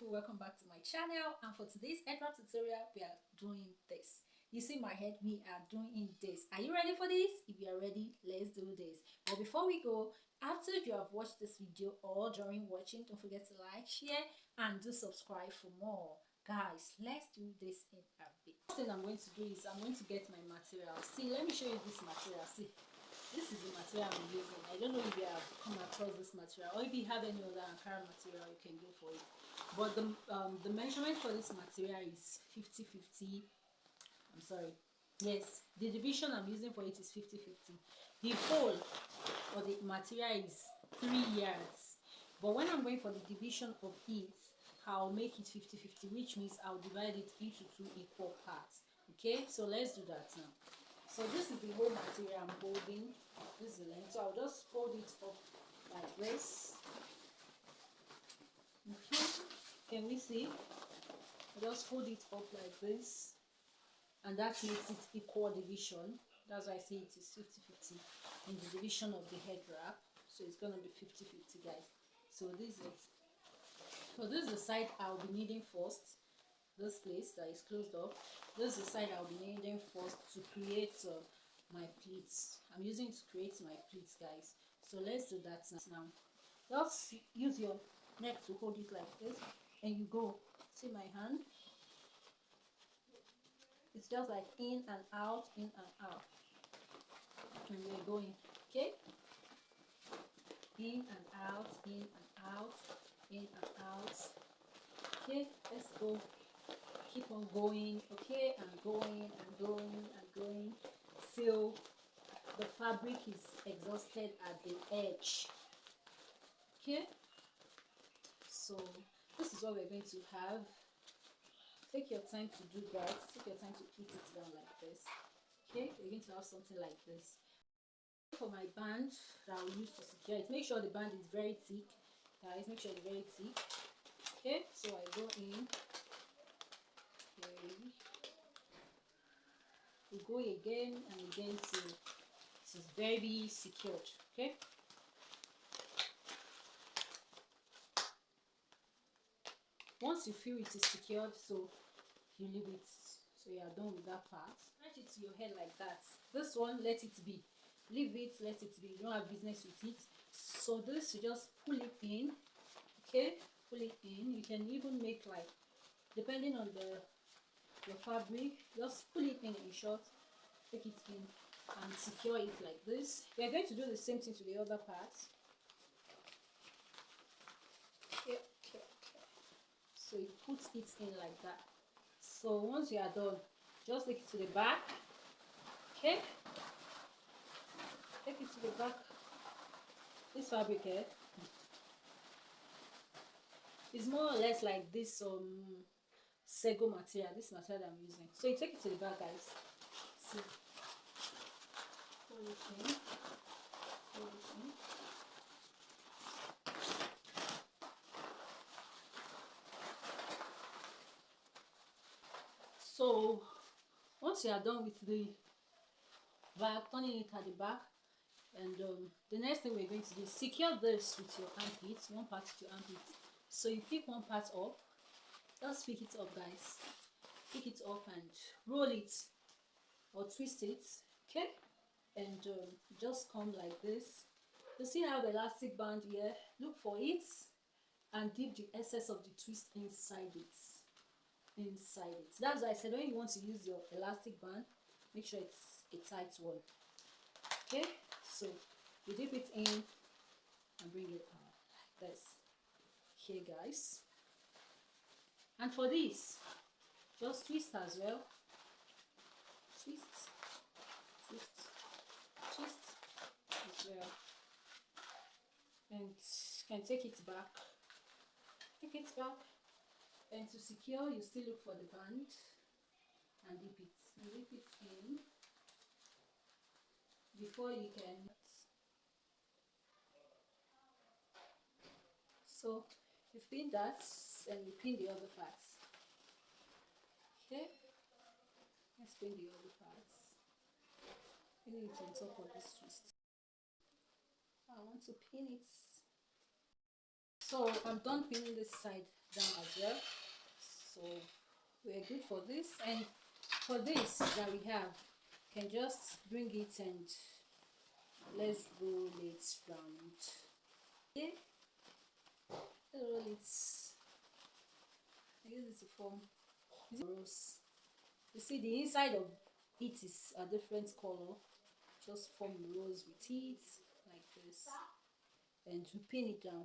beautiful, welcome back to my channel. And for today's headwrap tutorial, we are doing this. You see my head, we are doing this. Are you ready for this? If you are ready, let's do this. But before we go, after you have watched this video or during watching, don't forget to like, share, and do subscribe for more. Guys, let's do this in a bit. First thing I'm going to do is I'm going to get my material. See, let me show you this material. See, this is the material I'm using. I don't know if you have come across this material, or if you have any other Ankara material, you can go for it. But the measurement for this material is 50-50. I'm sorry. Yes, the division I'm using for it is 50-50. The whole or the material is 3 yards. But when I'm going for the division of it, I'll make it 50-50, which means I'll divide it into 2 equal parts. Okay, so let's do that now. So this is the whole material I'm holding. This is the length. So I'll just fold it up like this. Okay. Can we see? I'll just fold it up like this. And that makes it equal division. That's why I say it is 50-50 in the division of the head wrap. So it's gonna be 50-50, guys. So this is the side I'll be needing first. This place that is closed up, this is the side I'll be needing first to create my pleats. I'm using it to create my pleats, guys. So let's do that now. Just use your neck to hold it like this, and you go. See my hand? It's just like in and out, and we're going. Okay, in and out, in and out, in and out. Okay, let's go. Keep on going, okay, and going and going and going till the fabric is exhausted at the edge. Okay, so this is what we're going to have. Take your time to do that. Take your time to pleat it down like this. Okay, we're going to have something like this. For my band that I'll use to secure it, make sure the band is very thick, guys. Make sure it's very thick. Okay, so I go in. We go again and again till it is very secured. Okay, once you feel it is secured, so you leave it, so you are done with that part. Stretch it to your head like that. This one, let it be. Leave it, let it be. You don't have business with it. So this, you just pull it in. Okay, pull it in. You can even make, like, depending on your fabric, just pull it in short, take it in and secure it like this. We are going to do the same thing to the other part. Okay. So you put it in like that. So once you are done, just take it to the back. Okay, take it to the back. This fabric here is more or less like this Sego material, this material that I'm using. So you take it to the back, guys. See, hold it in, hold it in. So once you are done with the back, turning it at the back, and the next thing we're going to do is secure this with your armpits, one part to your armpit. So you pick one part up. Just pick it up, guys. Pick it up and roll it or twist it. Okay, and just come like this. You see how the elastic band here? Look for it and dip the excess of the twist inside it. That's why I said when you want to use your elastic band, make sure it's a tight one. Okay, so you dip it in and bring it out like this. Here, guys. And for this, just twist as well. Twist as well. And you can take it back. And to secure, you still look for the band and dip it. Dip it in before you can. So you pin that and you pin the other parts. Okay, let's pin the other parts. Pin it on top of this twist. I want to pin it. So I'm done pinning this side down as well. So we're good for this. And for this that we have, can just bring it and let's roll it round. Yeah, roll it. I use it to form rows. You see the inside of it is a different color. Just form rows with it like this, and to pin it down.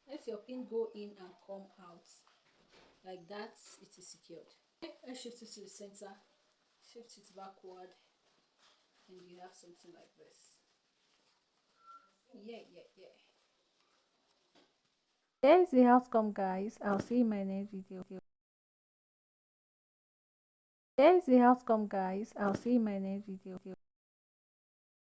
Let your pin go in and come out like that. It is secured. I shift it to the center, shift it backward, and you have something like this. Yeah. There's the outcome, guys. I'll see you in my next video. There's the outcome, guys. I'll see you in my next video.